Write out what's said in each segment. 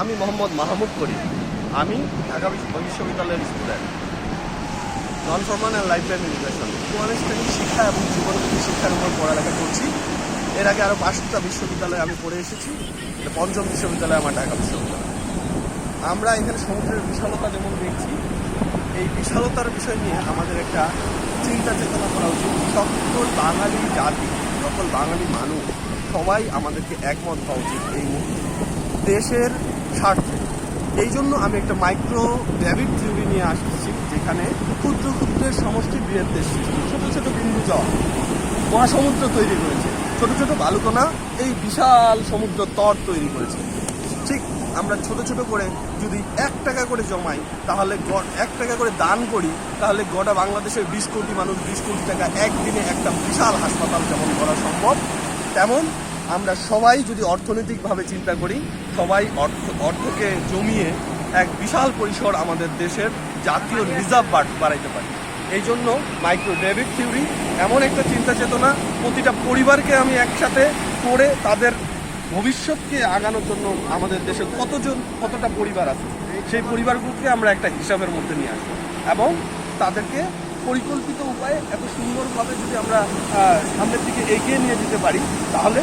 আমি মোহাম্মদ মাহমুদ করিম। আমি ঢাকা বিশ্ববিদ্যালয়ের student, non formal and life time education, training শিক্ষা এবং জীবনমুখী শিক্ষার উপর পড়ালেখা করছি। এর আগে আরও 5টা বিশ্ববিদ্যালয়ে আমি পড়ে এসেছি। এটা 5ম বিশ্ববিদ্যালয় আমার, ঢাকা বিশ্ববিদ্যালয়। আমরা এখানে সমুদ্রের বিশালতা যেমন দেখছি, এই বিশালতার বিষয় নিয়ে আমাদের একটা চিন্তা চেতনা করা উচিত। সকল বাঙালি জাতি, সকল বাঙালি মানুষ সবাই আমাদেরকে একমত হওয়া উচিত এই মুহূর্তে দেশের স্বার্থে। এই জন্য আমি একটা মাইক্রো গ্র্যাভিট থিওরি নিয়ে আসছি, যেখানে ক্ষুদ্র ক্ষুদ্রের সমষ্টি বৃহত্তের সৃষ্টি। ছোটো ছোটো বিন্দু জল মহাসমুদ্র তৈরি করেছে, ছোট ছোট বালুকণা এই বিশাল সমুদ্র তট তৈরি করেছে। ঠিক আমরা ছোট ছোট করে যদি 1 টাকা করে জমাই, তাহলে 1 টাকা করে দান করি, তাহলে গোটা বাংলাদেশের 20 কোটি মানুষ 20 কোটি টাকা একদিনে একটা বিশাল হাসপাতাল যেমন করা সম্ভব, তেমন আমরা সবাই যদি অর্থনৈতিকভাবে চিন্তা করি, সবাই অর্থকে জমিয়ে এক বিশাল পরিসর আমাদের দেশের জাতীয় রিজার্ভ বাড়াইতে পারি। এই জন্য মাইক্রো ডেবিট থিওরি এমন একটা চিন্তা চেতনা, প্রতিটা পরিবারকে আমি একসাথে করে তাদের ভবিষ্যৎকে আগানোর জন্য আমাদের দেশে কতটা পরিবার আছে, সেই পরিবারগুলোকে আমরা একটা হিসাবের মধ্যে নিয়ে আসবো এবং তাদেরকে পরিকল্পিত উপায়ে এত সুন্দরভাবে যদি আমরা সামনের দিকে এগিয়ে নিয়ে যেতে পারি, তাহলে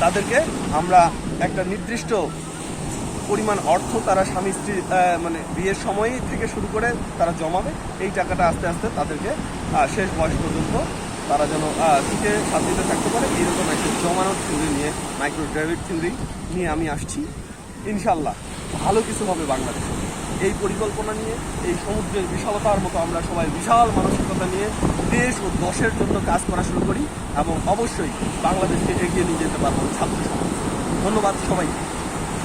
তাদেরকে আমরা একটা নির্দিষ্ট পরিমাণ অর্থ তারা স্বামী স্ত্রী মানে বিয়ের সময় থেকে শুরু করে তারা জমাবে। এই টাকাটা আস্তে আস্তে তাদেরকে শেষ বয়স পর্যন্ত তারা যেন সুখে শান্তিতে থাকতে পারে। এইরকম একটা জমানোর থিওরি নিয়ে, মাইক্রো ডেবিট থিওরি নিয়ে আমি আসছি। ইনশাল্লাহ ভালো কিছু হবে বাংলাদেশে। এই পরিকল্পনা নিয়ে, এই সমুদ্রের বিশালতার মতো আমরা সবাই বিশাল মানসিকতা নিয়ে দেশ ও দশের জন্য কাজ করা শুরু করি এবং অবশ্যই বাংলাদেশকে এগিয়ে নিয়ে যেতে পারবো ছাত্র সমাজ। ধন্যবাদ সবাই।